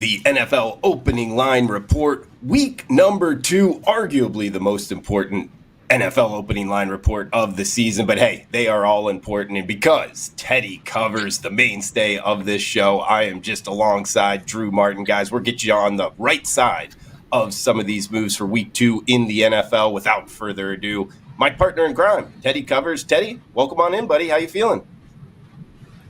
The NFL opening line report, week number 2, arguably the most important NFL opening line report of the season. But hey, they are all important. And because Teddy covers the mainstay of this show, I am just alongside Drew Martin. Guys, we'll get you on the right side of some of these moves for week 2 in the NFL. Without further ado, my partner in crime, Teddy Covers. Teddy, welcome on in, buddy. How you feeling?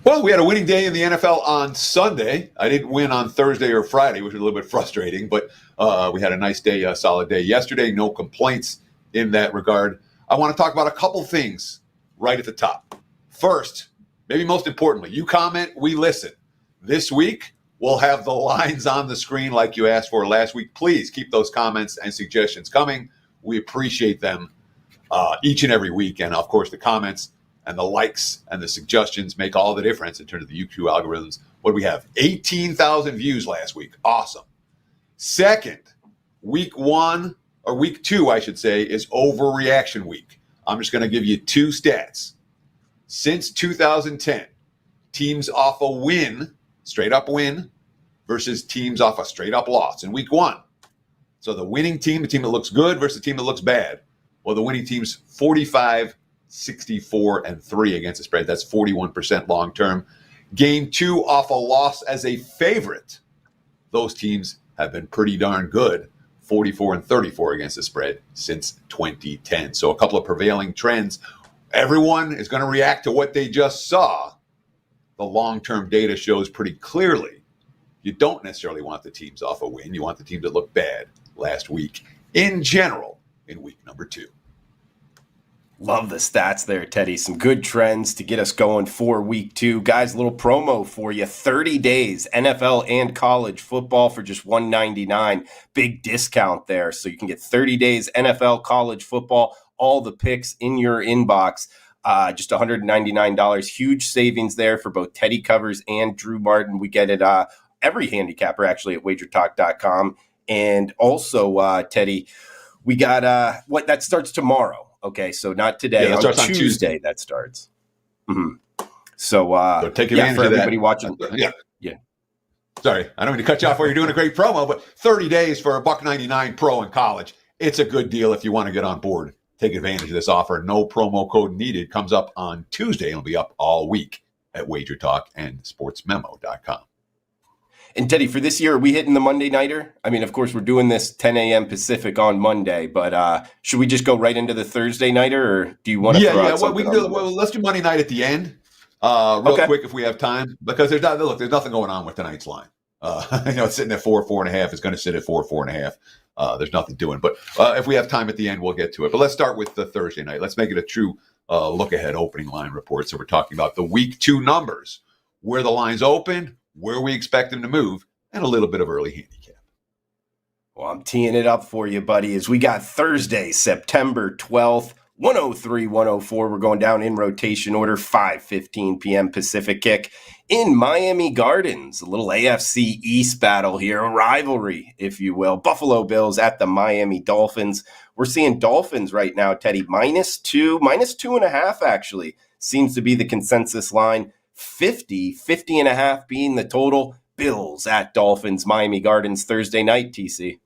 Well, we had a winning day in the NFL on Sunday. I didn't win on Thursday or Friday, which was a little bit frustrating, but we had a nice day, a solid day yesterday. No complaints in that regard. I want to talk about a couple things right at the top. First, maybe most importantly, you comment, we listen. This week, we'll have the lines on the screen like you asked for last week. Please keep those comments and suggestions coming. We appreciate them each and every week. And, of course, the comments and the likes and the suggestions make all the difference in terms of the YouTube algorithms. What do we have? 18,000 views last week. Awesome. Second, week 2, I should say, is overreaction week. I'm just going to give you 2 stats. Since 2010, teams off a win, straight up win, versus teams off a straight up loss in week 1. So the winning team, the team that looks good versus the team that looks bad. Well, the winning team's 45, 64, and 3 against the spread. That's 41% long term. Game 2 off a loss as a favorite. Those teams have been pretty darn good. 44 and 34 against the spread since 2010. So a couple of prevailing trends. Everyone is going to react to what they just saw. The long-term data shows pretty clearly you don't necessarily want the teams off a win. You want the teams that look bad last week in general in week number 2. Love the stats there, Teddy. Some good trends to get us going for week 2. Guys, a little promo for you. 30 days, NFL and college football for just $199. Big discount there. So you can get 30 days NFL, college football, all the picks in your inbox. Just $199. Huge savings there for both Teddy Covers and Drew Martin. We get it every handicapper actually at WagerTalk.com. And also, Teddy, we got that starts tomorrow. Okay, so not today. Yeah, on Tuesday that starts. Mm-hmm. So take advantage for of everybody that. watching. Yeah. Sorry, I don't mean to cut you off while you're doing a great promo, but 30 days for $199 pro in college. It's a good deal if you want to get on board. Take advantage of this offer. No promo code needed. Comes up on Tuesday. It'll be up all week at WagerTalk and sportsmemo.com. And Teddy, for this year, are we hitting the Monday nighter? I mean, of course, we're doing this 10 a.m. Pacific on Monday, but should we just go right into the Thursday nighter, or do you want to throw out something? Let's do Monday night at the end, quick if we have time, because there's nothing going on with tonight's line. It's sitting at 4.5. It's going to sit at 4.5. There's nothing doing, but if we have time at the end, we'll get to it. But let's start with the Thursday night. Let's make it a true look-ahead opening line report. So we're talking about the week 2 numbers, where the lines open, where we expect them to move, and a little bit of early handicap. Well, I'm teeing it up for you, buddy, as we got Thursday, September 12th, 103, 104. We're going down in rotation order, 5:15 p.m. Pacific kick in Miami Gardens. A little AFC East battle here, a rivalry, if you will. Buffalo Bills at the Miami Dolphins. We're seeing Dolphins right now, Teddy, -2.5 actually, seems to be the consensus line. 50.5 being the total. Bills at Dolphins, Miami Gardens, Thursday night, TC.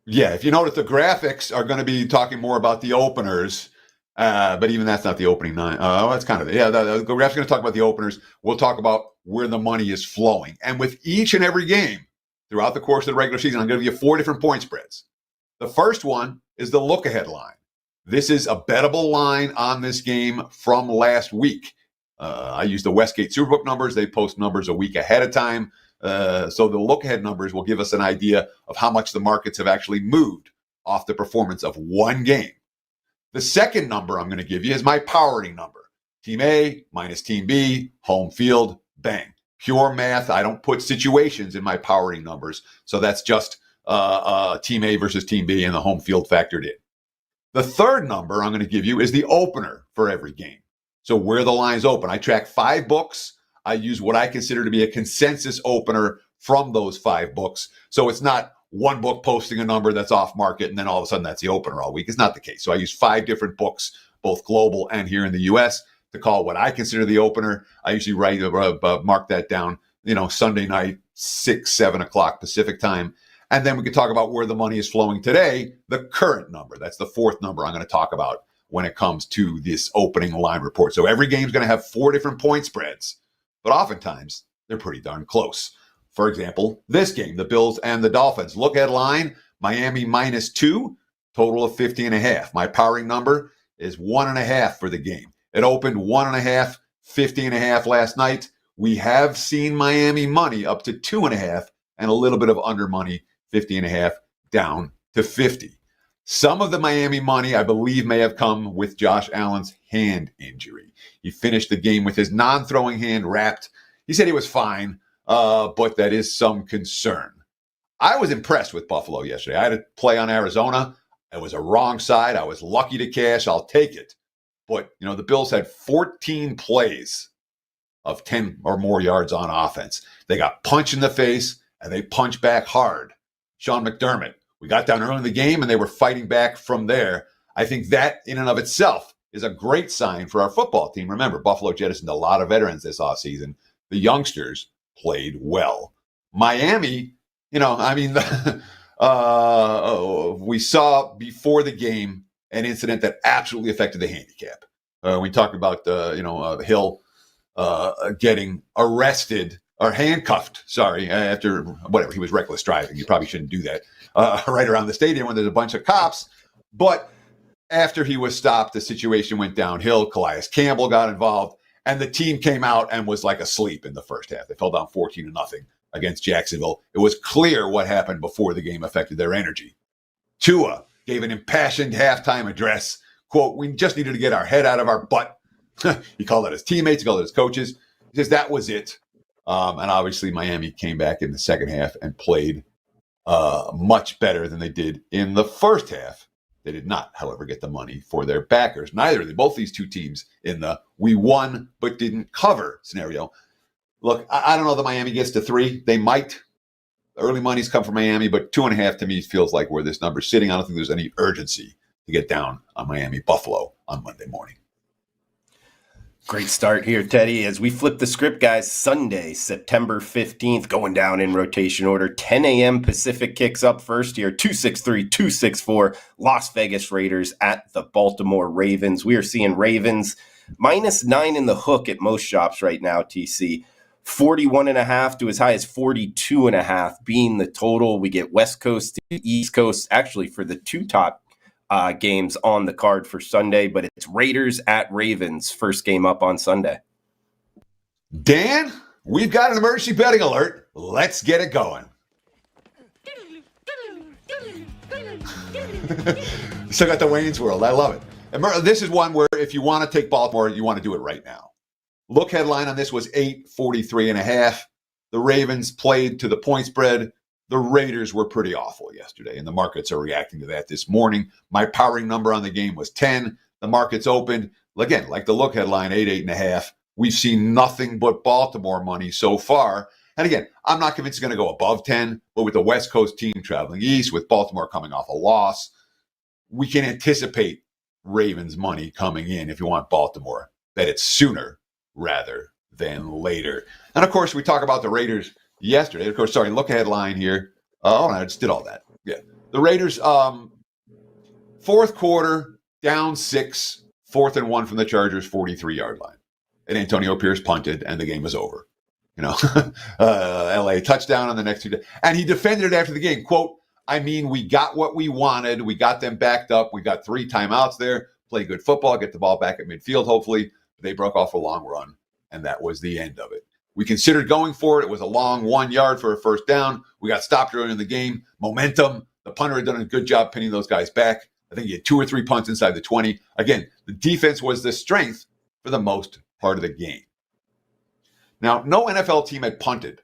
Yeah, if you notice, the graphics are going to be talking more about the openers, but even that's not the opening nine. That's kind of it. Yeah, the graphics are going to talk about the openers. We'll talk about where the money is flowing. And with each and every game throughout the course of the regular season, I'm going to give you 4 different point spreads. The first one is the look-ahead line. This is a bettable line on this game from last week. I use the Westgate Superbook numbers. They post numbers a week ahead of time. So the look-ahead numbers will give us an idea of how much the markets have actually moved off the performance of one game. The second number I'm going to give you is my powering number. Team A minus Team B, home field, bang. Pure math. I don't put situations in my powering numbers. So that's just Team A versus Team B and the home field factored in. The third number I'm going to give you is the opener for every game. So where the lines open. I track 5 books. I use what I consider to be a consensus opener from those 5 books. So it's not one book posting a number that's off market and then all of a sudden that's the opener all week. It's not the case. So I use 5 different books, both global and here in the U.S., to call what I consider the opener. I usually mark that down, Sunday night, 6, 7 o'clock Pacific time. And then we could talk about where the money is flowing today, the current number. That's the fourth number I'm going to talk about when it comes to this opening line report. So every game is going to have 4 different point spreads, but oftentimes they're pretty darn close. For example, this game, the Bills and the Dolphins. Look at line, Miami -2, total of 50.5. My powering number is 1.5 for the game. It opened 1.5, 50.5 last night. We have seen Miami money up to 2.5 and a little bit of under money, 50.5 down to 50. Some of the Miami money, I believe, may have come with Josh Allen's hand injury. He finished the game with his non-throwing hand wrapped. He said he was fine, but that is some concern. I was impressed with Buffalo yesterday. I had a play on Arizona. It was a wrong side. I was lucky to cash. I'll take it. But, the Bills had 14 plays of 10 or more yards on offense. They got punched in the face, and they punched back hard. Sean McDermott, we got down early in the game, and they were fighting back from there. I think that, in and of itself, is a great sign for our football team. Remember, Buffalo jettisoned a lot of veterans this offseason. The youngsters played well. Miami, we saw before the game an incident that absolutely affected the handicap. We talked about Hill getting arrested or handcuffed, after whatever, he was reckless driving. You probably shouldn't do that right around the stadium when there's a bunch of cops. But after he was stopped, the situation went downhill. Calais Campbell got involved, and the team came out and was like asleep in the first half. They fell down 14-0 against Jacksonville. It was clear what happened before the game affected their energy. Tua gave an impassioned halftime address. Quote, "We just needed to get our head out of our butt." He called it his teammates, he called it his coaches. He says that was it. And obviously Miami came back in the second half and played much better than they did in the first half. They did not, however, get the money for their backers. Neither did both these two teams in the we won but didn't cover scenario. Look, I don't know that Miami gets to 3. They might. Early money's come from Miami, but 2.5 to me feels like where this number's sitting. I don't think there's any urgency to get down on Miami Buffalo on Monday morning. Great start here, Teddy. As we flip the script, guys, Sunday, September 15th, going down in rotation order. 10 a.m. Pacific kicks up first here. 263, 264, Las Vegas Raiders at the Baltimore Ravens. We are seeing Ravens -9 in the hook at most shops right now, TC. 41.5 to as high as 42.5 being the total. We get West Coast to East Coast, actually, for the 2 top games on the card for Sunday, but it's Raiders at Ravens, first game up on Sunday. Dan, we've got an emergency betting alert. Let's get it going. Still got the Wayne's World. I love it. This is one where if you want to take Baltimore, you want to do it right now. Look headline on this was 843.5. The Ravens played to the point spread. The Raiders were pretty awful yesterday, and the markets are reacting to that this morning. My powering number on the game was 10. The markets opened, again, like the look headline, 8.5. We've seen nothing but Baltimore money so far. And again, I'm not convinced it's going to go above 10, but with the West Coast team traveling east, with Baltimore coming off a loss, we can anticipate Ravens money coming in if you want Baltimore, that it's sooner rather than later. And of course, we talk about the Raiders yesterday. Of course, look headline here. No, I just did all that. Yeah. The Raiders, fourth quarter, down 6, 4th and 1 from the Chargers, 43-yard line. And Antonio Pierce punted, and the game was over. LA touchdown on the next 2 days. And he defended it after the game. Quote, we got what we wanted. We got them backed up. We got 3 timeouts there. Play good football, get the ball back at midfield, hopefully. They broke off a long run, and that was the end of it. We considered going for it. It was a long 1 yard for a first down. We got stopped early in the game. Momentum. The punter had done a good job pinning those guys back. I think he had 2 or 3 punts inside the 20. Again, the defense was the strength for the most part of the game. Now, no NFL team had punted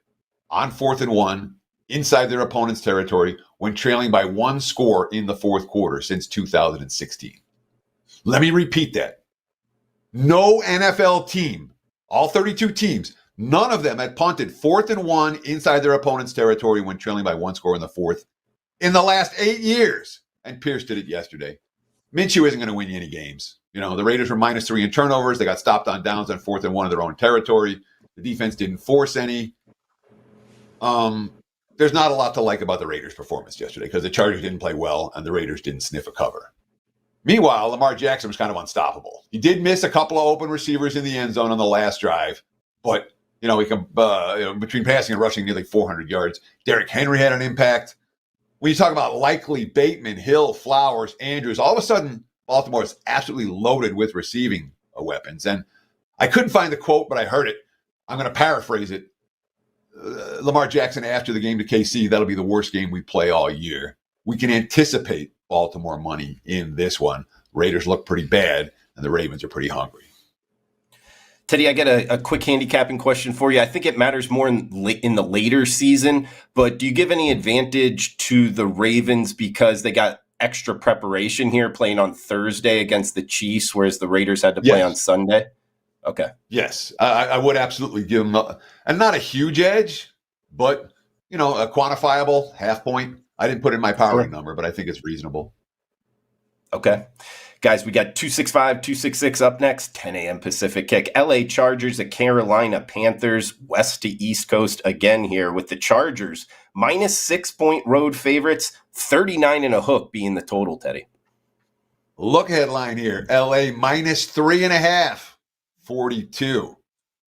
on 4th and 1 inside their opponent's territory when trailing by 1 score in the fourth quarter since 2016. Let me repeat that. No NFL team, all 32 teams, none of them had punted 4th and 1 inside their opponent's territory when trailing by 1 score in the fourth in the last 8 years. And Pierce did it yesterday. Minshew isn't going to win you any games. The Raiders were -3 in turnovers. They got stopped on downs on 4th and 1 of their own territory. The defense didn't force any. There's not a lot to like about the Raiders' performance yesterday because the Chargers didn't play well and the Raiders didn't sniff a cover. Meanwhile, Lamar Jackson was kind of unstoppable. He did miss a couple of open receivers in the end zone on the last drive, but he can between passing and rushing nearly 400 yards. Derrick Henry had an impact. When you talk about likely Bateman, Hill, Flowers, Andrews, all of a sudden Baltimore is absolutely loaded with receiving weapons. And I couldn't find the quote, but I heard it. I'm going to paraphrase it. Lamar Jackson after the game to KC, that'll be the worst game we play all year. We can anticipate Baltimore money in this one. Raiders look pretty bad, and the Ravens are pretty hungry. Teddy, I got a quick handicapping question for you. I think it matters more in the later season, but do you give any advantage to the Ravens because they got extra preparation here playing on Thursday against the Chiefs, whereas the Raiders had to play on Sunday? Okay. Yes, I would absolutely give them, and not a huge edge, but, a quantifiable half point. I didn't put in my powering number, but I think it's reasonable. Okay. Guys, we got 265, 266 up next, 10 a.m. Pacific kick. LA Chargers at Carolina Panthers, west to east coast again here with the Chargers. minus 6-point road favorites, 39 and a hook being the total, Teddy. Look headline here. LA minus 3.5, 42.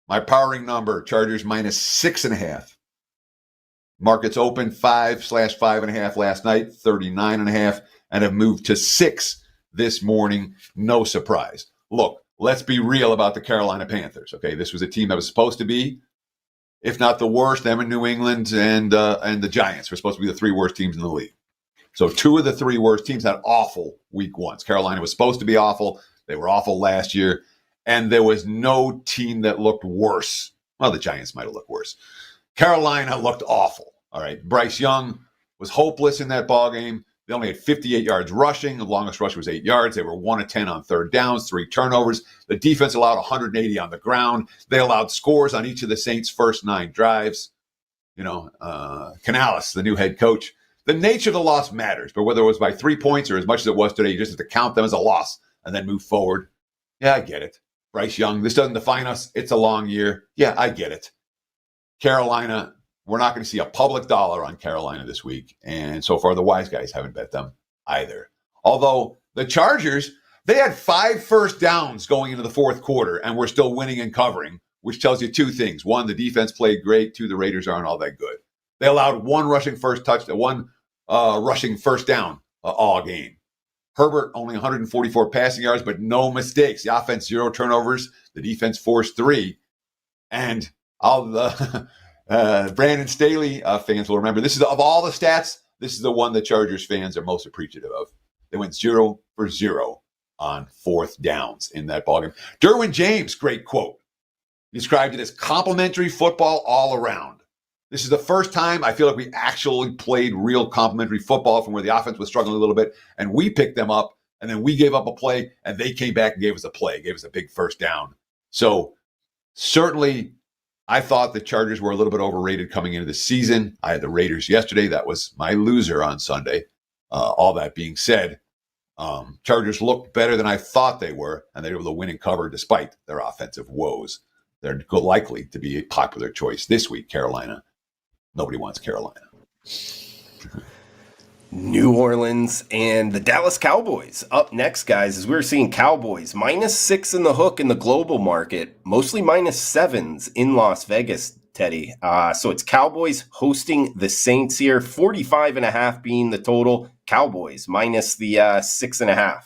My powering number, Chargers minus 6.5. Markets open 5/5.5 last night, 39.5, and have moved to 6 this morning. No surprise. Look, let's be real about the Carolina Panthers. Okay, this was a team that was supposed to be, if not the worst, them in New England and the Giants were supposed to be the 3 worst teams in the league. So 2 of the 3 worst teams had awful week ones. Carolina was supposed to be awful. They were awful last year. And there was no team that looked worse. Well, the Giants might have looked worse. Carolina looked awful. All right. Bryce Young was hopeless in that ballgame. They only had 58 yards rushing. The longest rush was 8 yards. They were 1 of 10 on third downs, 3 turnovers. The defense allowed 180 on the ground. They allowed scores on each of the Saints' first 9 drives. Canales, the new head coach. The nature of the loss matters, but whether it was by 3 points or as much as it was today, you just have to count them as a loss and then move forward. Yeah, I get it. Bryce Young, this doesn't define us. It's a long year. Yeah, I get it. Carolina, we're not going to see a public dollar on Carolina this week. And so far, the wise guys haven't bet them either. Although the Chargers, they had 5 first downs going into the fourth quarter, and we're still winning and covering, which tells you 2 things. 1, the defense played great. 2, the Raiders aren't all that good. They allowed 1 rushing first down all game. Herbert only 144 passing yards, but no mistakes. The offense 0 turnovers. The defense forced 3. And all the Brandon Staley fans will remember this is of all the stats. This is the one that Chargers fans are most appreciative of. They went 0 for 0 on 4th downs in that ballgame. Derwin James, great quote, described it as complimentary football all around. This is the first time I feel like we actually played real complimentary football from where the offense was struggling a little bit, and we picked them up, and then we gave up a play, and they came back and gave us a play, gave us a big first down. So certainly I thought the Chargers were a little bit overrated coming into the season. I had the Raiders yesterday. That was my loser on Sunday. All that being said, Chargers looked better than I thought they were, and they were able to win and cover despite their offensive woes. They're likely to be a popular choice this week, Carolina. Nobody wants Carolina. New Orleans and the Dallas Cowboys up next, guys, as we're seeing Cowboys minus 6 in the hook in the global market, mostly minus 7s in Las Vegas, Teddy. So it's Cowboys hosting the Saints here, 45.5 being the total. Cowboys minus the 6.5.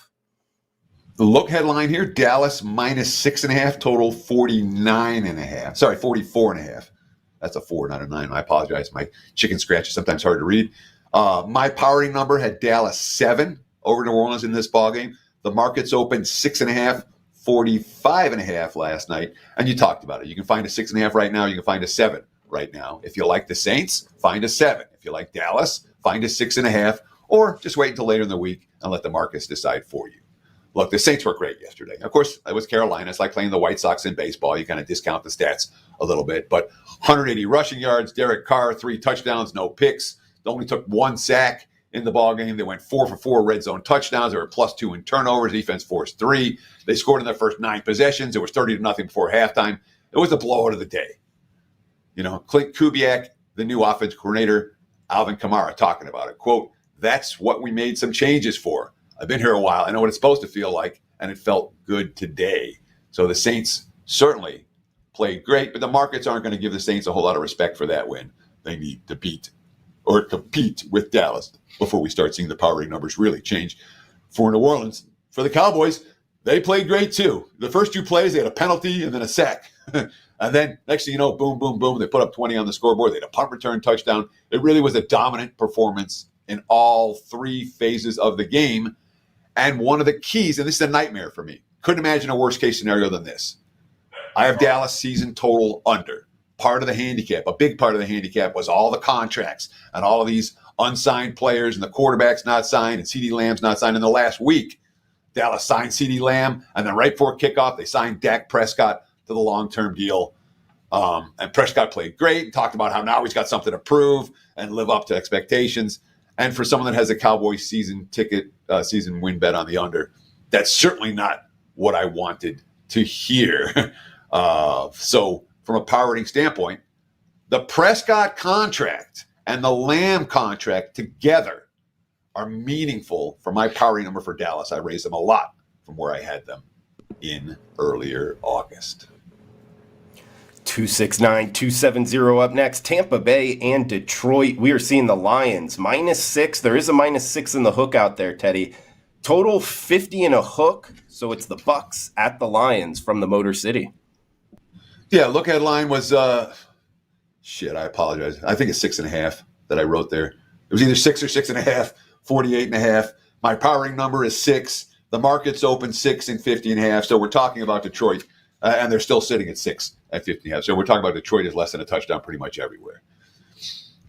The look headline here, Dallas minus 6.5, total 49.5. Sorry, 44.5. That's a 4, not a 9. I apologize. My chicken scratch is sometimes hard to read. My powering number had Dallas 7 over New Orleans in this ballgame. The markets opened 6.5, 45.5 last night. And you talked about it. You can find a 6.5 right now. You can find a 7 right now. If you like the Saints, find a 7. If you like Dallas, find a 6.5. Or just wait until later in the week and let the markets decide for you. Look, the Saints were great yesterday. Of course, it was Carolina. It's like playing the White Sox in baseball. You kind of discount the stats a little bit. But 180 rushing yards, Derek Carr, 3 touchdowns, no picks. They only took 1 sack in the ballgame. They went 4 for 4 red zone touchdowns. They were +2 in turnovers. Defense forced 3. They scored in their first 9 possessions. It was 30-0 before halftime. It was the blowout of the day. Clint Kubiak the new offense coordinator, Alvin Kamara, talking about it. Quote, "That's what we made some changes for. I've been here a while. I know what it's supposed to feel like, and it felt good today." So the Saints certainly played great, but the markets aren't going to give the Saints a whole lot of respect for that win. They need to beat or compete with Dallas before we start seeing the power rating numbers really change for New Orleans. For the Cowboys, they played great too. The first 2 plays, they had a penalty and then a sack. And then next thing you know, boom, boom, boom, they put up 20 on the scoreboard. They had a punt return touchdown. It really was a dominant performance in all 3 phases of the game. And one of the keys, and this is a nightmare for me, couldn't imagine a worst case scenario than this. I have Dallas season total under. Part of the handicap, a big part of the handicap, was all the contracts and all of these unsigned players and the quarterbacks not signed and CeeDee Lamb's not signed. In the last week, Dallas signed CeeDee Lamb, and then right before kickoff, they signed Dak Prescott to the long-term deal. And Prescott played great, talked about how now he's got something to prove and live up to expectations. And for someone that has a Cowboys season ticket, season win bet on the under, that's certainly not what I wanted to hear. So from a power rating standpoint, the Prescott contract and the Lamb contract together are meaningful for my power rating number for Dallas. I raised them a lot from where I had them in earlier August. 269-270 up next. Tampa Bay and Detroit. We are seeing the Lions -6. There is a -6 in the hook out there, Teddy. Total 50 and a hook. So it's the Bucks at the Lions from the Motor City. Yeah, look at line was I apologize. I think it's 6.5 that I wrote there. It was either 6 or 6.5, 48.5. My powering number is 6. The market's open 6 and 50.5. So we're talking about Detroit, and they're still sitting at 6 at 50.5. So we're talking about Detroit is less than a touchdown pretty much everywhere.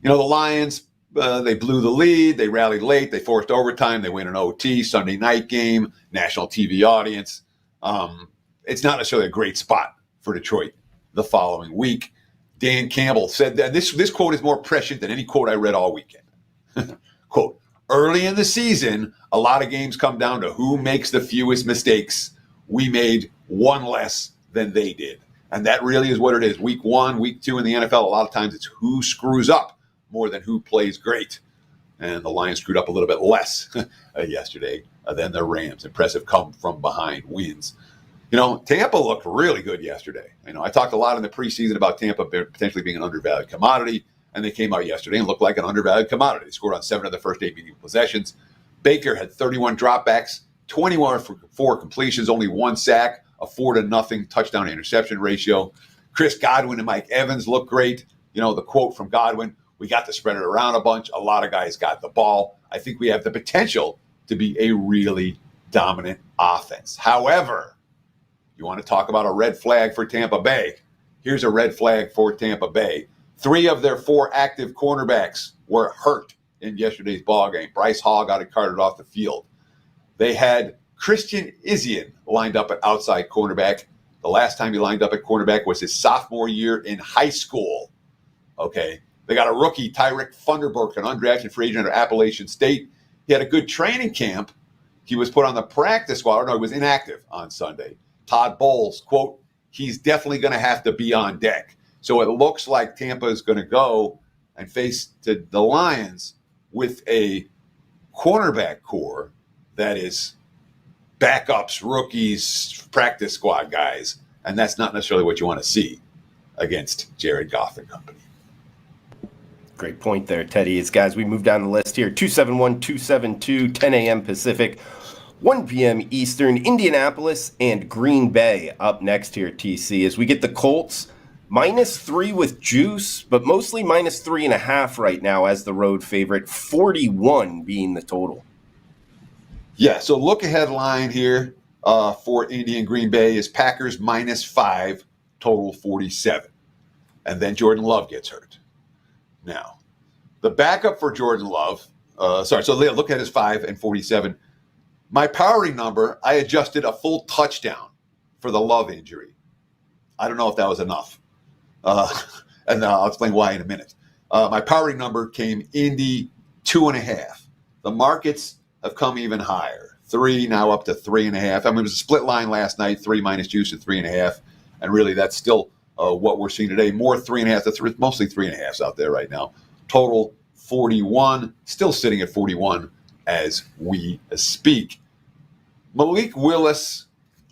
You know, the Lions, they blew the lead. They rallied late. They forced overtime. They win an OT, Sunday night game, national TV audience. It's not necessarily a great spot for Detroit the following week. Dan Campbell said that this quote is more prescient than any quote I read all weekend. Quote, "Early in the season, a lot of games come down to who makes the fewest mistakes. We made one less than they did." And that really is what it is. Week 1, week 2 in the NFL, a lot of times it's who screws up more than who plays great. And the Lions screwed up a little bit less yesterday than the Rams. Impressive come from behind wins. You know, Tampa looked really good yesterday. You know, I talked a lot in the preseason about Tampa potentially being an undervalued commodity, and they came out yesterday and looked like an undervalued commodity. They scored on 7 of the first 8 meaningful possessions. Baker had 31 dropbacks, 21 for completions, only 1 sack, a 4-0 touchdown to interception ratio. Chris Godwin and Mike Evans looked great. You know, the quote from Godwin, "We got to spread it around a bunch. A lot of guys got the ball. I think we have the potential to be a really dominant offense." However, you want to talk about a red flag for Tampa Bay? Here's a red flag for Tampa Bay. 3 of their 4 active cornerbacks were hurt in yesterday's ball game. Bryce Hall got carted off the field. They had Christian Izien lined up at outside cornerback. The last time he lined up at cornerback was his sophomore year in high school. Okay. They got a rookie, Tyrick Thunderberg, an undrafted free agent at Appalachian State. He had a good training camp. He was put on the practice squad. No, he was inactive on Sunday. Todd Bowles, quote, "He's definitely going to have to be on deck." So it looks like Tampa is going to go and face the Lions with a cornerback core that is backups, rookies, practice squad guys. And that's not necessarily what you want to see against Jared Goff and company. Great point there, Teddy. As guys, we move down the list here. 271-272, 10 a.m. Pacific, 1 p.m. Eastern, Indianapolis and Green Bay up next here, TC. As we get the Colts, -3 with juice, but mostly -3.5 right now as the road favorite, 41 being the total. Yeah, so look ahead line here for Indy and Green Bay is Packers -5, total 47. And then Jordan Love gets hurt. Now, the backup for Jordan Love, so look at his 5 and 47. My powering number, I adjusted a full touchdown for the Love injury. I don't know if that was enough. And I'll explain why in a minute. My powering number came Indy 2.5. The markets have come even higher. 3 now up to 3.5. I mean, it was a split line last night, 3 minus juice at 3.5. And really, that's still what we're seeing today. More 3.5 to 3, mostly 3.5s out there right now. Total 41, still sitting at 41 as we speak. Malik Willis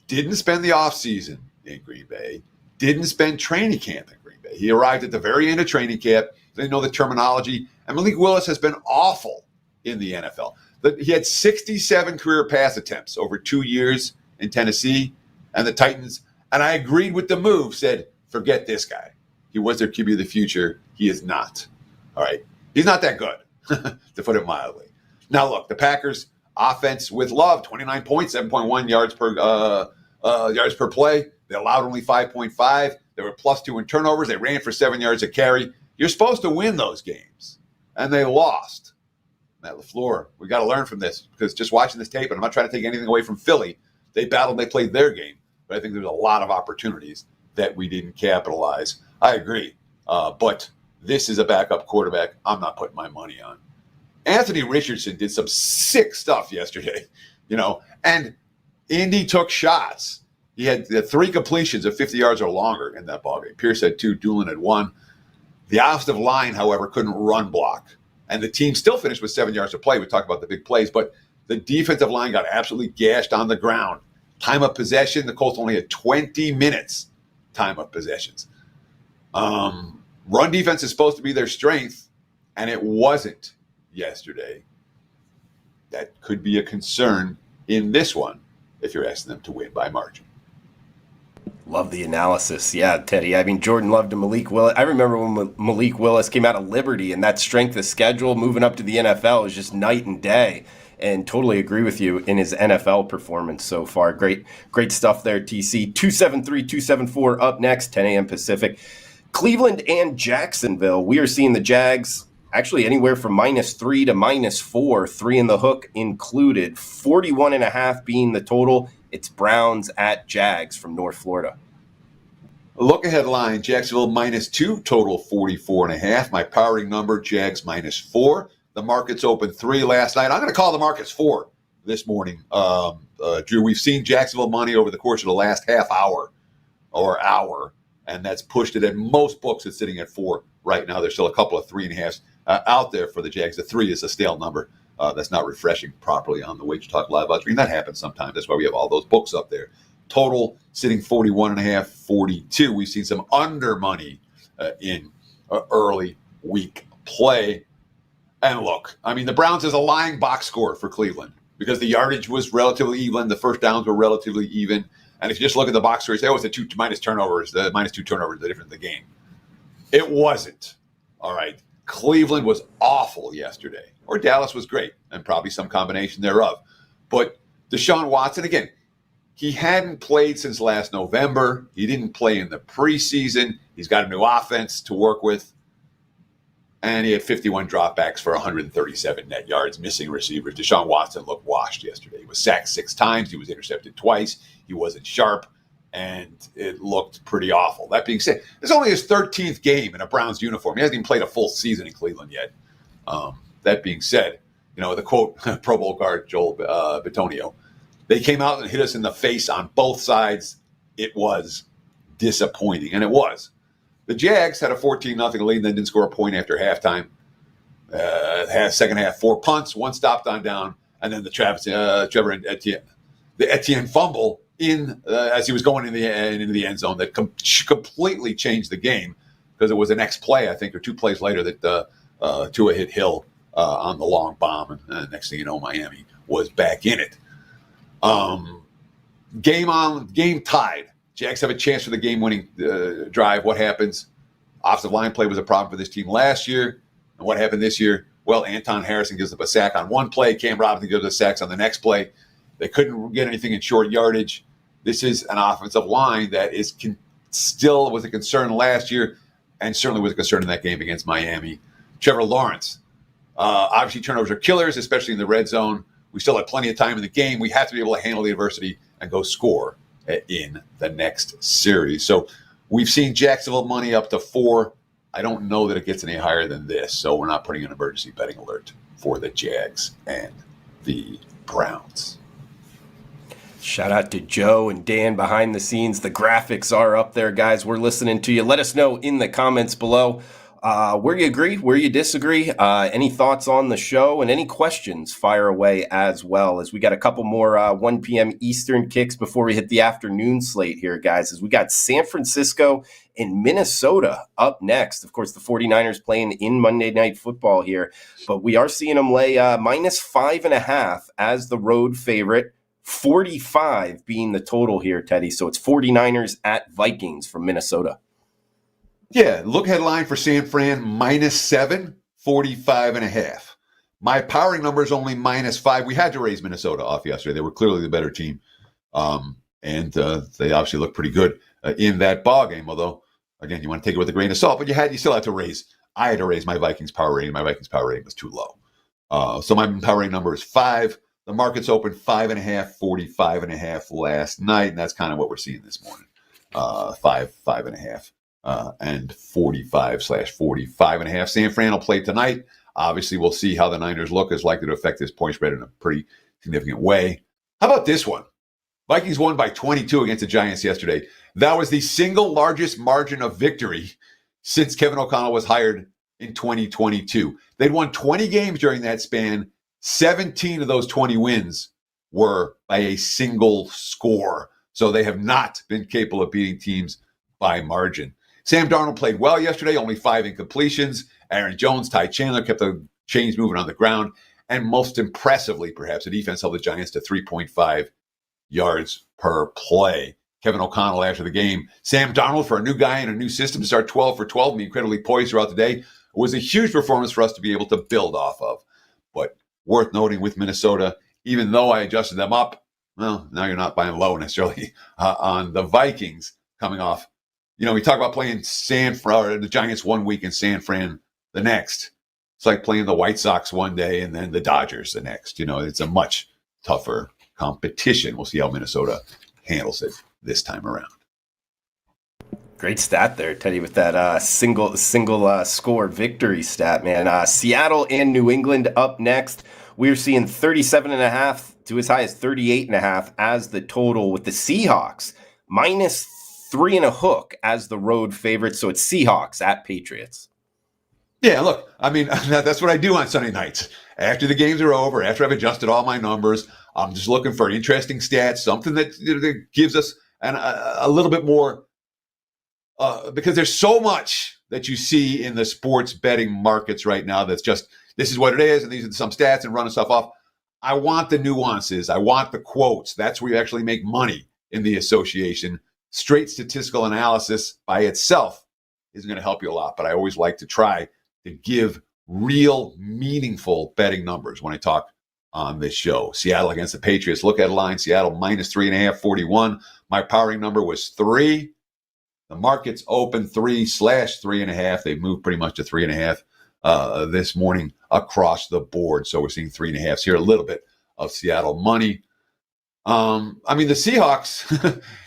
didn't spend the offseason in Green Bay, didn't spend training camp in Green Bay. He arrived at the very end of training camp. They know the terminology. And Malik Willis has been awful in the NFL. He had 67 career pass attempts over 2 years in Tennessee and the Titans. And I agreed with the move, said, forget this guy. He was their QB of the future. He is not. All right. He's not that good, to put it mildly. Now, look, the Packers offense with Love, 29 points, 7.1 yards per play. They allowed only 5.5. They were +2 in turnovers. They ran for 7 yards a carry. You're supposed to win those games, and they lost. Matt LaFleur, we got to learn from this, because just watching this tape, and I'm not trying to take anything away from Philly, they battled, they played their game, but I think there's a lot of opportunities that we didn't capitalize. I agree, but this is a backup quarterback I'm not putting my money on. Anthony Richardson did some sick stuff yesterday, and Indy took shots. He had 3 completions of 50 yards or longer in that ballgame. Pierce had 2, Doolin had 1. The offensive line, however, couldn't run block. And the team still finished with 7 yards to play. We talked about the big plays, but the defensive line got absolutely gashed on the ground. Time of possession, the Colts only had 20 minutes time of possessions. Run defense is supposed to be their strength, and it wasn't yesterday. That could be a concern in this one if you're asking them to win by margin. Love the analysis. Yeah, Teddy. I mean, Jordan Love to Malik Willis. I remember when Malik Willis came out of Liberty, and that strength of schedule moving up to the NFL is just night and day. And totally agree with you in his NFL performance so far. Great stuff there, TC. 273-274 up next, 10 a.m. Pacific. Cleveland and Jacksonville. We are seeing the Jags actually anywhere from -3 to -4, 3 in the hook included. 41.5 being the total. It's Browns at Jags from North Florida. Look ahead line, Jacksonville -2, total 44.5. My powering number, Jags -4. The markets opened 3 last night. I'm going to call the markets 4 this morning. Drew, we've seen Jacksonville money over the course of the last half hour or hour, and that's pushed it at most books. It's sitting at 4 right now. There's still a couple of 3.5s out there for the Jags. The 3 is a stale number. That's not refreshing properly on the WagerTalk live odds screen. That happens sometimes. That's why we have all those books up there. Total sitting 41.5, 42. We've seen some under money in early week play. And look, I mean, the Browns is a lying box score for Cleveland because the yardage was relatively even. The first downs were relatively even. And if you just look at the box score, you say, oh, it's the -2 turnovers, the -2 turnovers, the difference in the game. It wasn't. All right. Cleveland was awful yesterday, or Dallas was great, and probably some combination thereof. But Deshaun Watson, again, he hadn't played since last November. He didn't play in the preseason. He's got a new offense to work with. And he had 51 dropbacks for 137 net yards, missing receivers. Deshaun Watson looked washed yesterday. He was sacked 6 times. He was intercepted twice. He wasn't sharp. And it looked pretty awful. That being said, it's only his 13th game in a Browns uniform. He hasn't even played a full season in Cleveland yet. That being said, the quote, Pro Bowl guard Joel Bitonio, they came out and hit us in the face on both sides. It was disappointing, and it was. The Jags had a 14-0 lead and then didn't score a point after halftime. Second half, 4 punts, 1 stopped on down, and then the Trevor Etienne fumble as he was going into the end zone that completely changed the game because it was the next play, I think, or 2 plays later that Tua hit Hill on the long bomb, and next thing you know, Miami was back in it. Game tied. Jags have a chance for the game-winning drive. What happens? Offensive line play was a problem for this team last year. And what happened this year? Well, Anton Harrison gives up a sack on 1 play. Cam Robinson gives up sacks on the next play. They couldn't get anything in short yardage. This is an offensive line that still was a concern last year and certainly was a concern in that game against Miami. Trevor Lawrence. Obviously, turnovers are killers, especially in the red zone. We still have plenty of time in the game. We have to be able to handle the adversity and go score in the next series. So we've seen Jacksonville money up to 4. I don't know that it gets any higher than this, so we're not putting an emergency betting alert for the Jags and the Browns. Shout out to Joe and Dan behind the scenes. The graphics are up there, guys. We're listening to you. Let us know in the comments below where you agree, where you disagree, any thoughts on the show, and any questions, fire away as well. As we got a couple more 1 p.m. Eastern kicks before we hit the afternoon slate here, guys, as we got San Francisco and Minnesota up next. Of course, the 49ers playing in Monday Night Football here, but we are seeing them lay -5.5 as the road favorite. 45 being the total here, Teddy. So it's 49ers at Vikings from Minnesota. Yeah, look headline for San Fran, -7, 45.5. My powering number is only -5. We had to raise Minnesota off yesterday. They were clearly the better team. And they obviously look pretty good in that ball game. Although, again, you want to take it with a grain of salt, but you still had to raise. I had to raise my Vikings power rating. My Vikings power rating was too low. So my power rating number is 5. The market's open 5.5, 45.5 last night, and that's kind of what we're seeing this morning. 5.5, and 45/45.5. San Fran will play tonight. Obviously, we'll see how the Niners look. Is likely to affect this point spread in a pretty significant way. How about this one? Vikings won by 22 against the Giants yesterday. That was the single largest margin of victory since Kevin O'Connell was hired in 2022. They'd won 20 games during that span. 17 of those 20 wins were by a single score. So they have not been capable of beating teams by margin. Sam Darnold played well yesterday, only 5 incompletions. Aaron Jones, Ty Chandler kept the chains moving on the ground. And most impressively, perhaps, the defense held the Giants to 3.5 yards per play. Kevin O'Connell after the game. Sam Darnold, for a new guy in a new system, to start 12 for 12 and be incredibly poised throughout the day, was a huge performance for us to be able to build off of. But worth noting with Minnesota, even though I adjusted them up, well, now you're not buying low necessarily on the Vikings coming off. You know, we talk about playing the Giants one week and San Fran the next. It's like playing the White Sox one day and then the Dodgers the next. You know, it's a much tougher competition. We'll see how Minnesota handles it this time around. Great stat there, Teddy, with that single score victory stat, man. Seattle and New England up next. We're seeing 37.5 to as high as 38.5 as the total, with the Seahawks -3 and a hook as the road favorite. So it's Seahawks at Patriots. Yeah, look, I mean, that's what I do on Sunday nights. After the games are over, after I've adjusted all my numbers, I'm just looking for interesting stats, something that gives us a little bit more. Because there's so much that you see in the sports betting markets right now that's just, this is what it is, and these are some stats and running stuff off. I want the nuances. I want the quotes. That's where you actually make money in the association. Straight statistical analysis by itself isn't going to help you a lot, but I always like to try to give real, meaningful betting numbers when I talk on this show. Seattle against the Patriots. Look at a line. Seattle -3.5, 41. My powering number was 3. The market's open 3/3.5. They've moved pretty much to 3.5 this morning across the board. So we're seeing 3.5s here. A little bit of Seattle money. I mean, the Seahawks,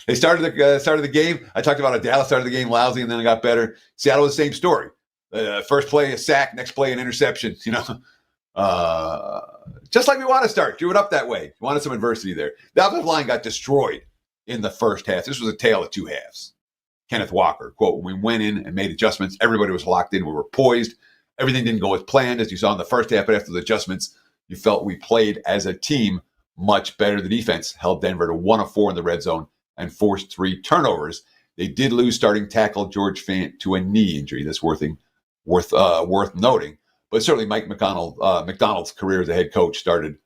they started the game. I talked about Dallas started the game lousy and then it got better. Seattle was the same story. First play, a sack. Next play, an interception. You know, just like we want to start. Drew it up that way. We wanted some adversity there. The offensive line got destroyed in the first half. This was a tale of two halves. Kenneth Walker, quote, "When we went in and made adjustments, everybody was locked in. We were poised. Everything didn't go as planned, as you saw in the first half, but after the adjustments, you felt we played as a team much better. The defense held Denver to 1 of 4 in the red zone and forced 3 turnovers. They did lose starting tackle George Fant to a knee injury. That's worth noting. But certainly Mike McDonald's career as a head coach started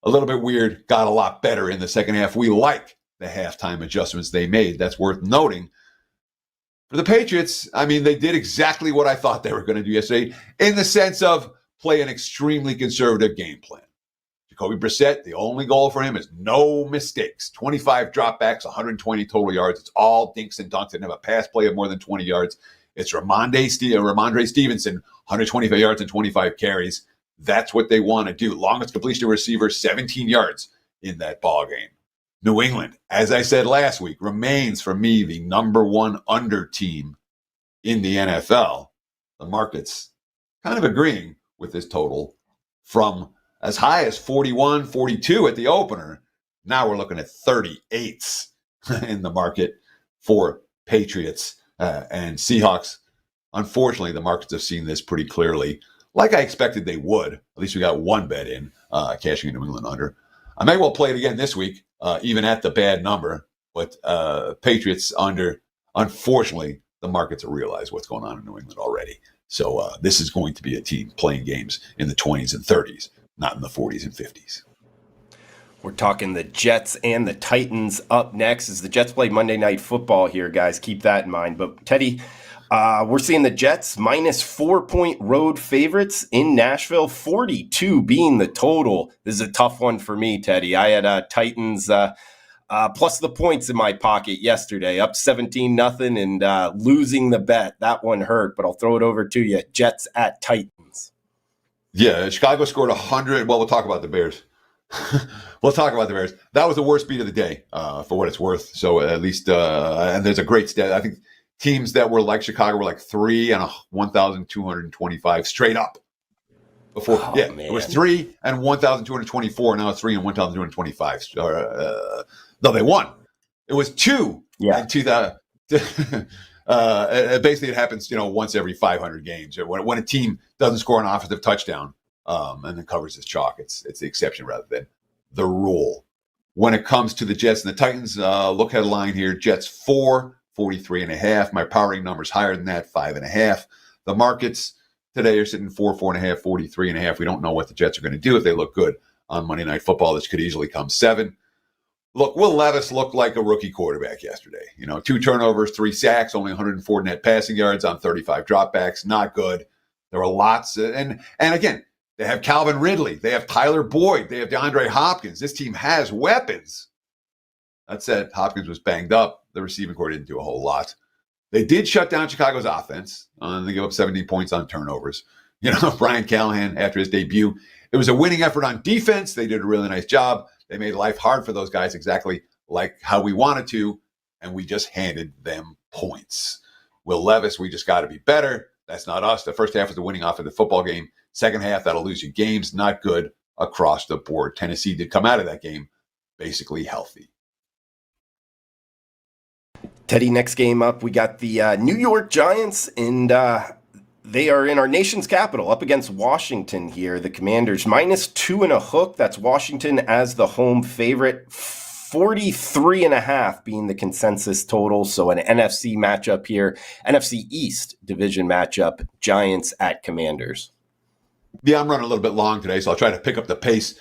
a little bit weird, got a lot better in the second half. We like the halftime adjustments they made. That's worth noting. For the Patriots, I mean, they did exactly what I thought they were going to do yesterday in the sense of play an extremely conservative game plan. Jacoby Brissett, the only goal for him is no mistakes. 25 dropbacks, 120 total yards. It's all dinks and dunks. They didn't have a pass play of more than 20 yards. It's Ramondre Stevenson, 125 yards and 25 carries. That's what they want to do. Longest completion to receiver, 17 yards in that ball game. New England, as I said last week, remains for me the number 1 under team in the NFL. The market's kind of agreeing with this total from as high as 41, 42 at the opener. Now we're looking at 38s in the market for Patriots and Seahawks. Unfortunately, the markets have seen this pretty clearly, like I expected they would. At least we got one bet in, cashing in New England under. I may well play it again this week, even at the bad number. But Patriots under, unfortunately, the markets have realized what's going on in New England already. So this is going to be a team playing games in the 20s and 30s, not in the 40s and 50s. We're talking the Jets and the Titans up next as the Jets play Monday Night Football here, guys. Keep that in mind. But Teddy, we're seeing the Jets minus 4-point road favorites in Nashville, 42 being the total. This is a tough one for me, Teddy. I had Titans plus the points in my pocket yesterday, up 17-0 and losing the bet. That one hurt, but I'll throw it over to you. Jets at Titans. Yeah, Chicago scored 100. Well, we'll talk about the Bears. We'll talk about the Bears. That was the worst beat of the day, for what it's worth. So at least, and there's a great stat. I think teams that were like Chicago were like 3 and 1,225 straight up. Before, man. It was 3 and 1,224. Now it's 3 and 1,225. No, they won. It was 2 and 2,000. Basically, it happens, once every 500 games. When a team doesn't score an offensive touchdown, and then covers his chalk. It's the exception rather than the rule. When it comes to the Jets and the Titans, look headline here. Jets 43.5. My powering number's higher than that, 5.5. The markets today are sitting 4.5, 43.5. We don't know what the Jets are going to do if they look good on Monday Night Football. This could easily come 7. Look, Will Levis looked like a rookie quarterback yesterday. 2 turnovers, 3 sacks, only 104 net passing yards on 35 dropbacks. Not good. There were lots. And again, they have Calvin Ridley. They have Tyler Boyd. They have DeAndre Hopkins. This team has weapons. That said, Hopkins was banged up. The receiving corps didn't do a whole lot. They did shut down Chicago's offense. They gave up 17 points on turnovers. Brian Callahan, after his debut, it was a winning effort on defense. They did a really nice job. They made life hard for those guys, exactly like how we wanted to, and we just handed them points. Will Levis, we just got to be better. That's not us. The first half was the winning offensive football game. Second half, that'll lose you games. Not good across the board. Tennessee did come out of that game basically healthy. Teddy, next game up, we got the New York Giants, and they are in our nation's capital up against Washington here. The Commanders minus 2.5. That's Washington as the home favorite. 43.5 being the consensus total. So an NFC matchup here, NFC East division matchup, Giants at Commanders. Yeah, I'm running a little bit long today, so I'll try to pick up the pace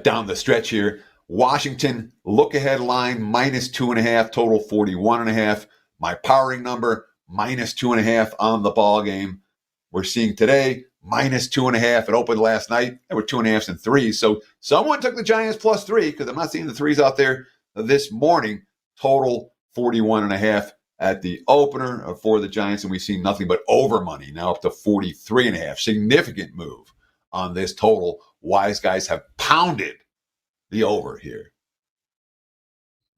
down the stretch here. Washington, look ahead line, minus 2.5, total 41.5. My powering number, minus 2.5 on the ball game. We're seeing today, minus 2.5. It opened last night. There were 2.5s and 3s. So someone took the Giants plus 3 because I'm not seeing the 3s out there this morning. Total 41.5 at the opener for the Giants. And we've seen nothing but over money, now up to 43.5. Significant move on this total. Wise guys have pounded the over here.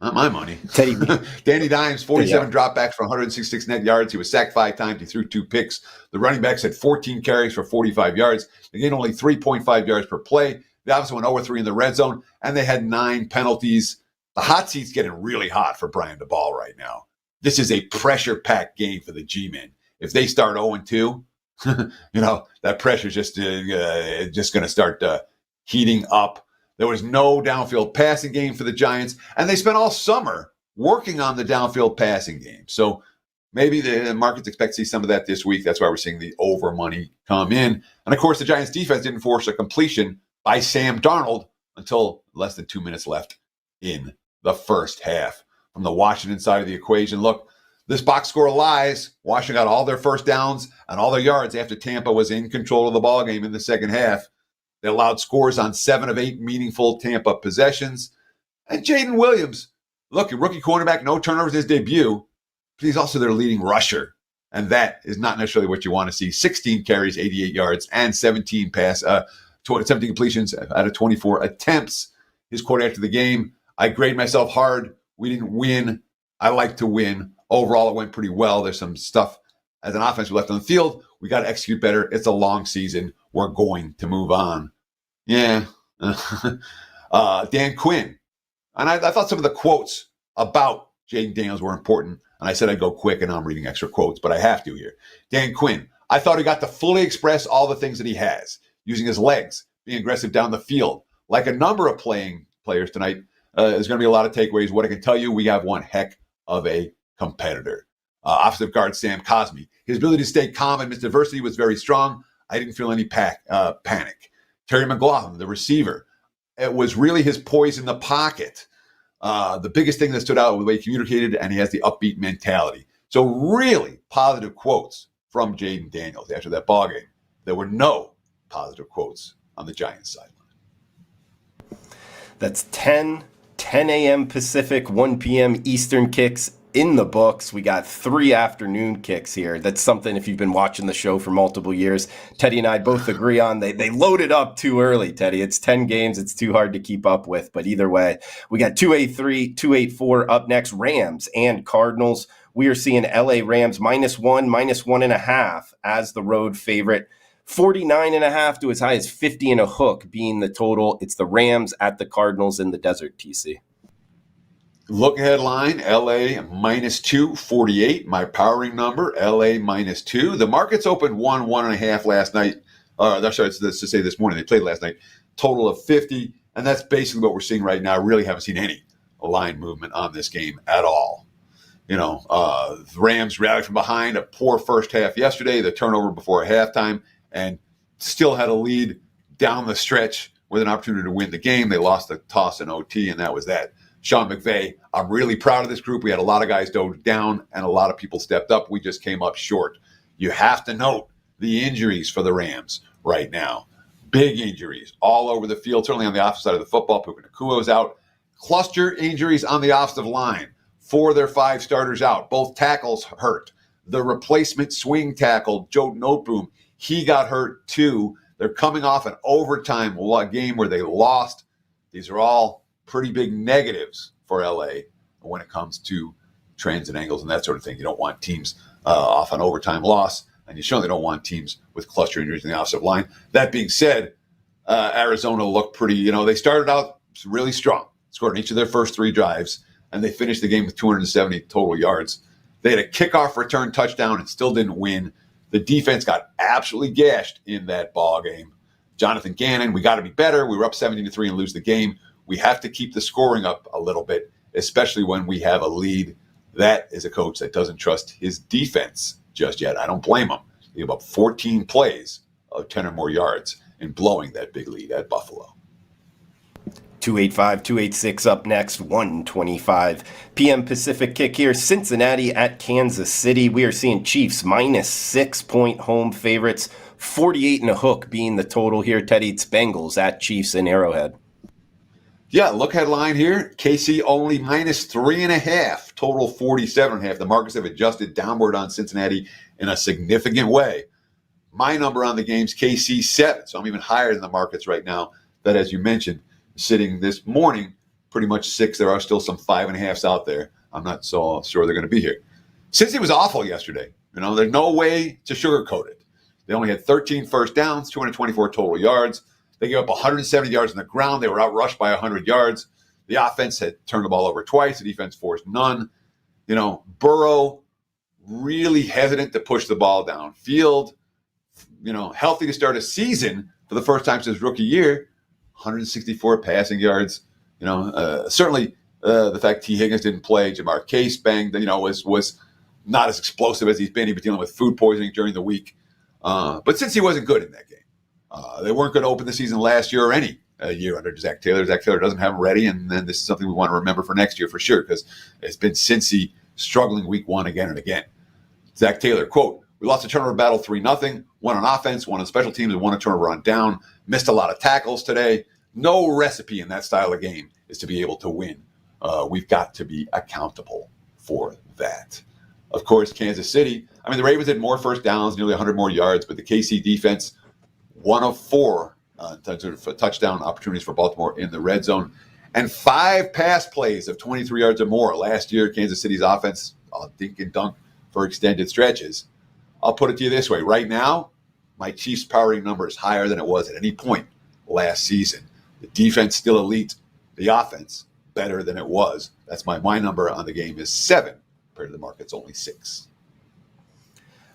Not my money. Teddy. Danny Dimes, 47 dropbacks for 166 net yards. He was sacked 5 times. He threw 2 picks. The running backs had 14 carries for 45 yards. They gained only 3.5 yards per play. They obviously went 0-3 in the red zone, and they had 9 penalties. The hot seat's getting really hot for Brian DeBall right now. This is a pressure-packed game for the G-men. If they start 0-2, that pressure's just going to start heating up. There was no downfield passing game for the Giants, and they spent all summer working on the downfield passing game. So maybe the markets expect to see some of that this week. That's why we're seeing the over money come in. And, of course, the Giants' defense didn't force a completion by Sam Darnold until less than 2 minutes left in the first half. From the Washington side of the equation, look, this box score lies. Washington got all their first downs and all their yards after Tampa was in control of the ballgame in the second half. They allowed scores on 7 of 8 meaningful Tampa possessions. And Jaden Williams, look, a rookie cornerback, no turnovers his debut, but he's also their leading rusher. And that is not necessarily what you want to see. 16 carries, 88 yards, and 17 completions out of 24 attempts. His quote after the game, I grade myself hard. We didn't win. I like to win. Overall, it went pretty well. There's some stuff as an offense we left on the field. We got to execute better. It's a long season. We're going to move on. Yeah. Dan Quinn. And I thought some of the quotes about Jaden Daniels were important. And I said I'd go quick, and I'm reading extra quotes, but I have to here. Dan Quinn, I thought he got to fully express all the things that he has, using his legs, being aggressive down the field. Like a number of players tonight, there's going to be a lot of takeaways. What I can tell you, we have one heck of a competitor. Offensive guard Sam Cosmi. His ability to stay calm amidst adversity was very strong. I didn't feel any panic. Terry McLaughlin, the receiver. It was really his poise in the pocket. The biggest thing that stood out was the way he communicated, and he has the upbeat mentality. So really positive quotes from Jaden Daniels after that ball game. There were no positive quotes on the Giants side. That's 10 a.m. Pacific, 1 p.m. Eastern kicks in the books. We got 3 afternoon kicks here. That's something, if you've been watching the show for multiple years, Teddy and I both agree on. They loaded up too early, Teddy. It's 10 games. It's too hard to keep up with. But either way, we got 283, 284 up next, Rams and Cardinals. We are seeing LA Rams -1, -1.5 as the road favorite. 49.5 to as high as 50 and a hook being the total. It's the Rams at the Cardinals in the desert, TC. Look ahead line, LA -2, 48. My powering number, LA -2. The markets opened 1.5 last night. Sorry, to say this morning. They played last night. Total of 50. And that's basically what we're seeing right now. Really haven't seen any line movement on this game at all. The Rams rallied from behind, a poor first half yesterday, the turnover before halftime, and still had a lead down the stretch with an opportunity to win the game. They lost the toss in OT, and that was that. Sean McVay, I'm really proud of this group. We had a lot of guys dove down, and a lot of people stepped up. We just came up short. You have to note the injuries for the Rams right now. Big injuries all over the field, certainly on the offensive side of the football. Puka Nakua's out. Cluster injuries on the offensive line. 4 of their 5 starters out. Both tackles hurt. The replacement swing tackle, Joe Noteboom, he got hurt too. They're coming off an overtime game where they lost. These are all pretty big negatives for LA when it comes to trends and angles and that sort of thing. You don't want teams off an overtime loss, and you certainly don't want teams with cluster injuries in the offensive line. That being said, Arizona looked pretty, they started out really strong, scored in each of their first 3 drives, and they finished the game with 270 total yards. They had a kickoff return touchdown and still didn't win. The defense got absolutely gashed in that ball game. Jonathan Gannon, we got to be better. We were up 17-3 and lose the game. We have to keep the scoring up a little bit, especially when we have a lead. That is a coach that doesn't trust his defense just yet. I don't blame him. He gave up 14 plays of 10 or more yards in blowing that big lead at Buffalo. 285, 286 up next, 1:25 p.m. Pacific kick here. Cincinnati at Kansas City. We are seeing Chiefs -6-point home favorites, 48 and a hook being the total here. Teddy, it's Bengals at Chiefs in Arrowhead. Yeah, look headline here. KC only -3.5, total 47.5. The markets have adjusted downward on Cincinnati in a significant way. My number on the game's KC 7, so I'm even higher than the markets right now. That, as you mentioned, sitting this morning, pretty much 6. There are still some 5.5s out there. I'm not so sure they're going to be here. Cincy was awful yesterday. There's no way to sugarcoat it. They only had 13 first downs, 224 total yards. They gave up 170 yards on the ground. They were outrushed by 100 yards. The offense had turned the ball over twice. The defense forced none. Burrow really hesitant to push the ball downfield. Healthy to start a season for the first time since rookie year. 164 passing yards. Certainly the fact T. Higgins didn't play, Jamar Chase banged, was not as explosive as he's been. He was dealing with food poisoning during the week. But since he wasn't good in that game, they weren't going to open the season last year or any year under Zach Taylor. Zach Taylor doesn't have him ready, and then this is something we want to remember for next year for sure, because it's been Cincy struggling week 1 again and again. Zach Taylor, quote, "We lost a turnover battle 3-0, one on offense, one on special teams, and one a turnover on down. Missed a lot of tackles today. No recipe in that style of game is to be able to win. We've got to be accountable for that." Of course, Kansas City, the Ravens had more first downs, nearly 100 more yards, but the KC defense, 1 of 4 touchdown opportunities for Baltimore in the red zone, and 5 pass plays of 23 yards or more. Last year, Kansas City's offense, dink and dunk for extended stretches. I'll put it to you this way. Right now, my Chiefs powering number is higher than it was at any point last season. The defense still elite. The offense better than it was. That's my number on the game is 7 compared to the market's only 6.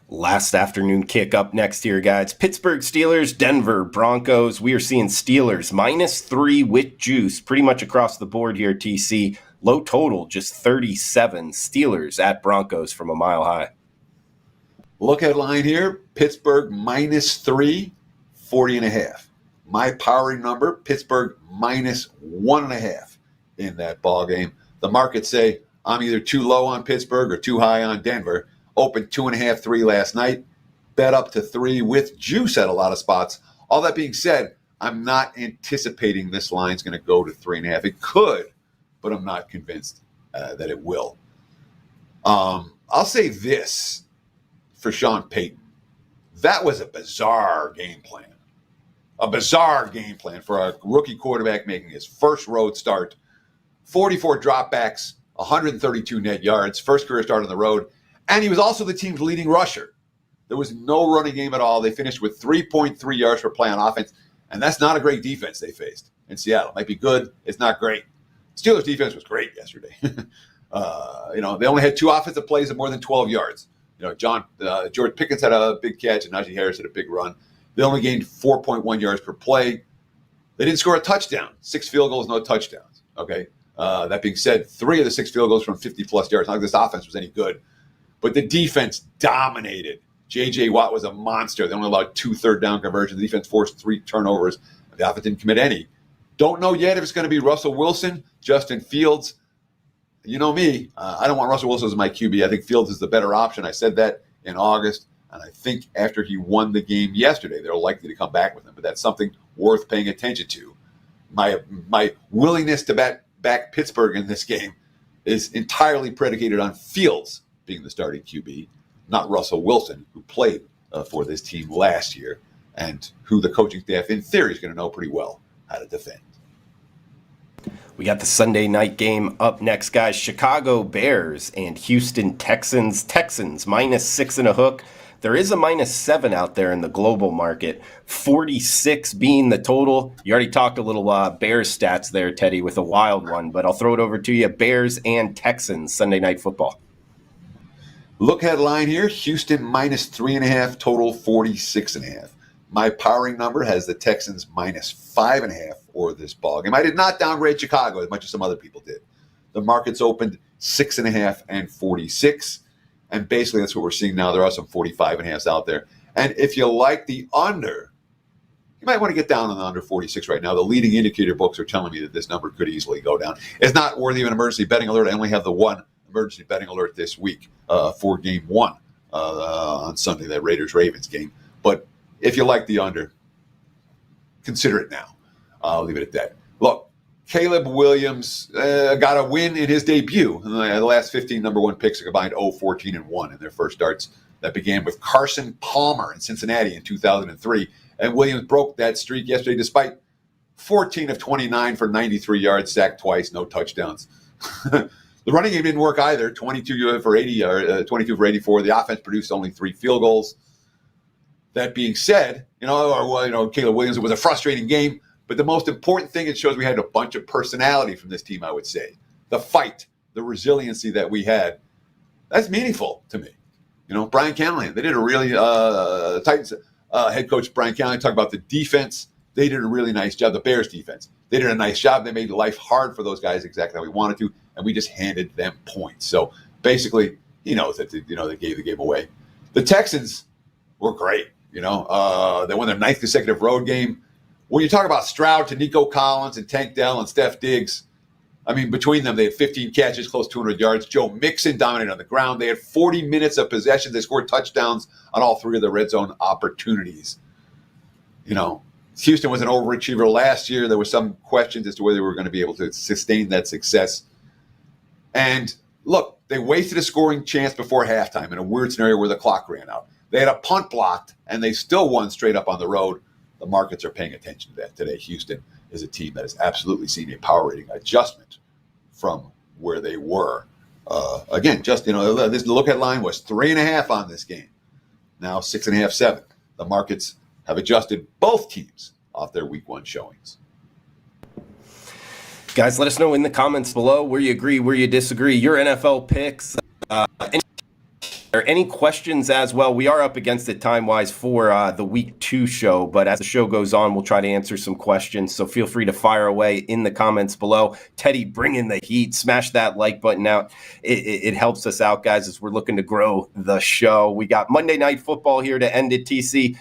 Last afternoon kick up next here, guys. Pittsburgh Steelers, Denver Broncos. We are seeing Steelers -3 with juice pretty much across the board here, TC. Low total, just 37. Steelers at Broncos from a mile high. Look at line here. Pittsburgh -3, 40.5. My powering number, Pittsburgh -1.5 in that ball game. The markets say I'm either too low on Pittsburgh or too high on Denver. Opened 2.5, 3 last night. Bet up to 3 with juice at a lot of spots. All that being said, I'm not anticipating this line's going to go to 3.5. It could, but I'm not convinced that it will. I'll say this for Sean Payton. That was a bizarre game plan. A bizarre game plan for a rookie quarterback making his first road start. 44 dropbacks, 132 net yards, first career start on the road. And he was also the team's leading rusher. There was no running game at all. They finished with 3.3 yards per play on offense. And that's not a great defense they faced in Seattle. It might be good. It's not great. Steelers defense was great yesterday. They only had 2 offensive plays of more than 12 yards. George Pickens had a big catch and Najee Harris had a big run. They only gained 4.1 yards per play. They didn't score a touchdown. 6 field goals, no touchdowns. Okay. That being said, 3 of the 6 field goals from 50-plus yards. Not like this offense was any good. But the defense dominated. J.J. Watt was a monster. They only allowed 2 third-down conversions. The defense forced 3 turnovers. The offense didn't commit any. Don't know yet if it's going to be Russell Wilson, Justin Fields. You know me. I don't want Russell Wilson as my QB. I think Fields is the better option. I said that in August. And I think after he won the game yesterday, they're likely to come back with him. But that's something worth paying attention to. My willingness to back Pittsburgh in this game is entirely predicated on Fields being the starting QB, not Russell Wilson, who played for this team last year and who the coaching staff, in theory, is going to know pretty well how to defend. We got the Sunday night game up next, guys. Chicago Bears and Houston Texans. Texans -6 and a hook. There is a -7 out there in the global market. 46 being the total. You already talked a little Bears stats there, Teddy, with a wild one, but I'll throw it over to you. Bears and Texans, Sunday Night Football. Look headline here, Houston -3.5, total 46.5. My powering number has the Texans -5.5 for this ball game. I did not downgrade Chicago as much as some other people did. The markets opened 6.5 and 46. And basically that's what we're seeing now. There are some 45.5s out there. And if you like the under, you might want to get down on the under 46 right now. The leading indicator books are telling me that this number could easily go down. It's not worthy of an emergency betting alert. I only have the one emergency betting alert this week for game 1 on Sunday, that Raiders-Ravens game. But if you like the under, consider it now. I'll leave it at that. Look, Caleb Williams got a win in his debut. The last 15 number 1 picks are combined 0-14 and 1 in their first starts. That began with Carson Palmer in Cincinnati in 2003. And Williams broke that streak yesterday despite 14 of 29 for 93 yards, sacked twice, no touchdowns. The running game didn't work either. 22 for 84. The offense produced only 3 field goals. That being said, Caleb Williams, it was a frustrating game. But the most important thing, it shows we had a bunch of personality from this team, I would say. The fight, the resiliency that we had, that's meaningful to me. Brian Callahan, they did a really, Titans head coach Brian Callahan talked about the defense. They did a really nice job, the Bears defense. They did a nice job. They made life hard for those guys exactly how we wanted to, and we just handed them points. So basically, he knows that they gave the game away. The Texans were great. They won their 9th consecutive road game. When you talk about Stroud to Nico Collins and Tank Dell and Steph Diggs, I mean, between them, they had 15 catches, close to 200 yards. Joe Mixon dominated on the ground. They had 40 minutes of possession. They scored touchdowns on all 3 of the red zone opportunities. Houston was an overachiever last year. There were some questions as to whether they were going to be able to sustain that success. And look, they wasted a scoring chance before halftime in a weird scenario where the clock ran out. They had a punt blocked, and they still won straight up on the road. The markets are paying attention to that today. Houston is a team that has absolutely seen a power rating adjustment from where they were. Again, this look at line was 3.5 on this game. Now 6.5, 7. The markets have adjusted both teams off their week 1 showings. Guys, let us know in the comments below where you agree, where you disagree, your NFL picks, any questions as well. We are up against it time-wise for the Week 2 show, but as the show goes on, we'll try to answer some questions, so feel free to fire away in the comments below. Teddy, bring in the heat. Smash that like button out. It helps us out, guys, as we're looking to grow the show. We got Monday Night Football here to end it, TC.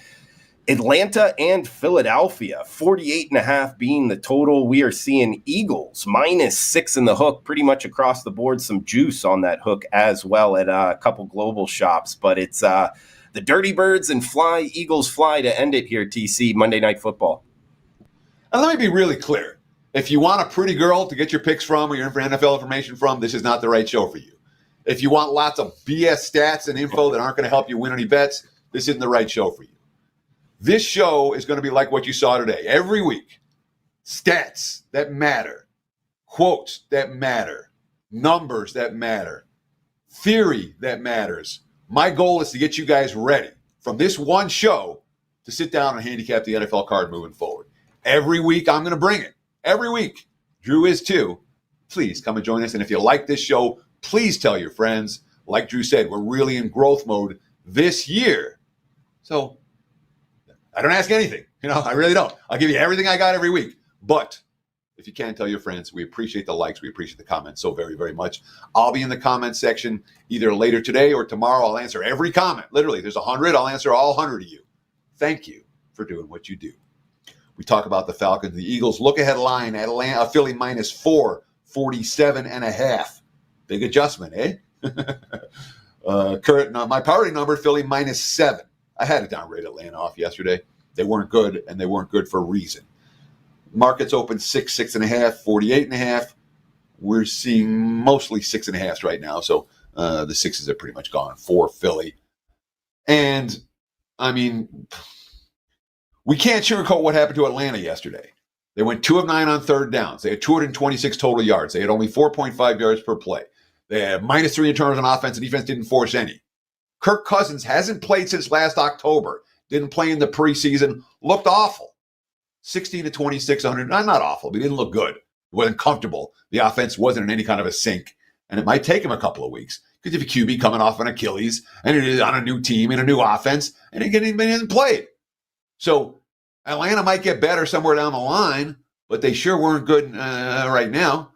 Atlanta and Philadelphia, 48.5 being the total. We are seeing Eagles -6 in the hook, pretty much across the board. Some juice on that hook as well at a couple global shops. But it's the Dirty Birds and Eagles fly to end it here, TC, Monday Night Football. And let me be really clear. If you want a pretty girl to get your picks from or your NFL information from, this is not the right show for you. If you want lots of BS stats and info that aren't going to help you win any bets, this isn't the right show for you. This show is going to be like what you saw today. Every week, stats that matter, quotes that matter, numbers that matter, theory that matters. My goal is to get you guys ready from this one show to sit down and handicap the NFL card moving forward. Every week, I'm going to bring it. Every week. Drew is too. Please come and join us. And if you like this show, please tell your friends. Like Drew said, we're really in growth mode this year. So I don't ask anything. I really don't. I'll give you everything I got every week. But if you can, tell your friends. We appreciate the likes. We appreciate the comments so very, very much. I'll be in the comment section either later today or tomorrow. I'll answer every comment. Literally, there's 100. I'll answer all 100 of you. Thank you for doing what you do. We talk about the Falcons. The Eagles look-ahead line at Philly -4, 47.5. Big adjustment, eh? My party number, Philly -7. I had to downgrade Atlanta off yesterday. They weren't good, and they weren't good for a reason. Markets open 6, 6.5, 48.5. We're seeing mostly 6.5s right now, so the 6s are pretty much gone for Philly. And, I mean, we can't sugarcoat what happened to Atlanta yesterday. They went 2 of 9 on third downs. They had 226 total yards. They had only 4.5 yards per play. They had -3 in turnovers on offense, and defense didn't force any. Kirk Cousins hasn't played since last October. Didn't play in the preseason. Looked awful. 16-26, 100. Not awful, but he didn't look good. He wasn't comfortable. The offense wasn't in any kind of a sync. And it might take him a couple of weeks. Because if a QB coming off an Achilles and it is on a new team and a new offense, and he hasn't played. So Atlanta might get better somewhere down the line, but they sure weren't good right now.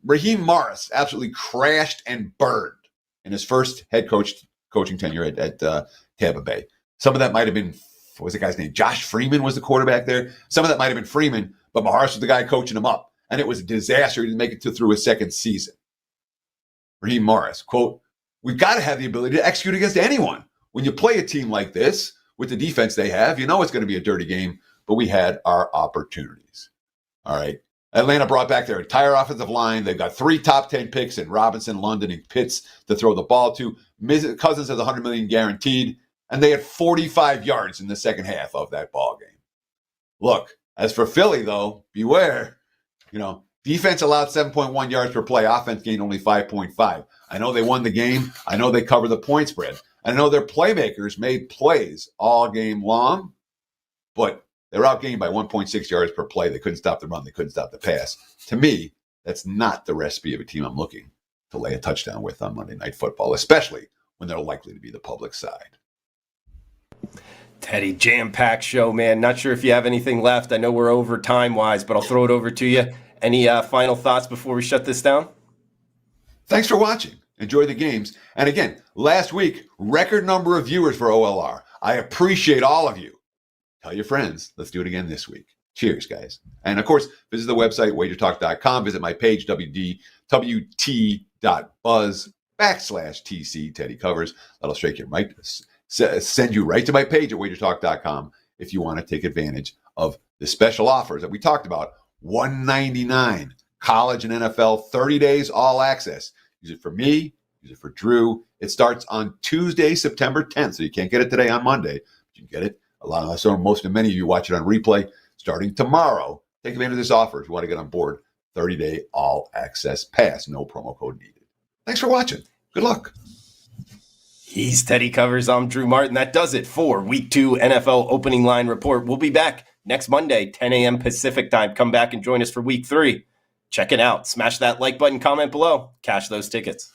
Raheem Morris absolutely crashed and burned in his first head coaching tenure at Tampa Bay. Some of that might have been, what was the guy's name? Josh Freeman was the quarterback there. Some of that might have been Freeman, but Morris was the guy coaching him up. And it was a disaster. He didn't make it through his second season. Raheem Morris, quote, "We've got to have the ability to execute against anyone. When you play a team like this, with the defense they have, you know it's going to be a dirty game, but we had our opportunities." All right. Atlanta brought back their entire offensive line. They've got 3 top 10 picks in Robinson, London, and Pitts to throw the ball to. Cousins has $100 million guaranteed, and they had 45 yards in the second half of that ball game. Look, as for Philly, though, beware. Defense allowed 7.1 yards per play. Offense gained only 5.5. I know they won the game. I know they covered the point spread. I know their playmakers made plays all game long, but they were outgained by 1.6 yards per play. They couldn't stop the run. They couldn't stop the pass. To me, that's not the recipe of a team I'm looking to lay a touchdown with on Monday Night Football, especially when they're likely to be the public side. Teddy, jam-packed show, man. Not sure if you have anything left. I know we're over time-wise, but I'll throw it over to you. Any final thoughts before we shut this down? Thanks for watching. Enjoy the games. And again, last week, record number of viewers for OLR. I appreciate all of you. Tell your friends. Let's do it again this week. Cheers, guys. And of course, visit the website, WagerTalk.com. Visit my page, wt.buzz/TC, Teddy Covers. That'll send you right to my page at WagerTalk.com if you want to take advantage of the special offers that we talked about. $199, college and NFL, 30 days, all access. Use it for me. Use it for Drew. It starts on Tuesday, September 10th. So you can't get it today on Monday, but you can get it. Many of you watch it on replay starting tomorrow. Take advantage of this offer if you want to get on board. 30-day all access pass. No promo code needed. Thanks for watching. Good luck. He's Teddy Covers. I'm Drew Martin. That does it for Week 2 NFL Opening Line Report. We'll be back next Monday, 10 a.m. Pacific time. Come back and join us for Week 3. check it out. Smash that like button, comment below, cash those tickets.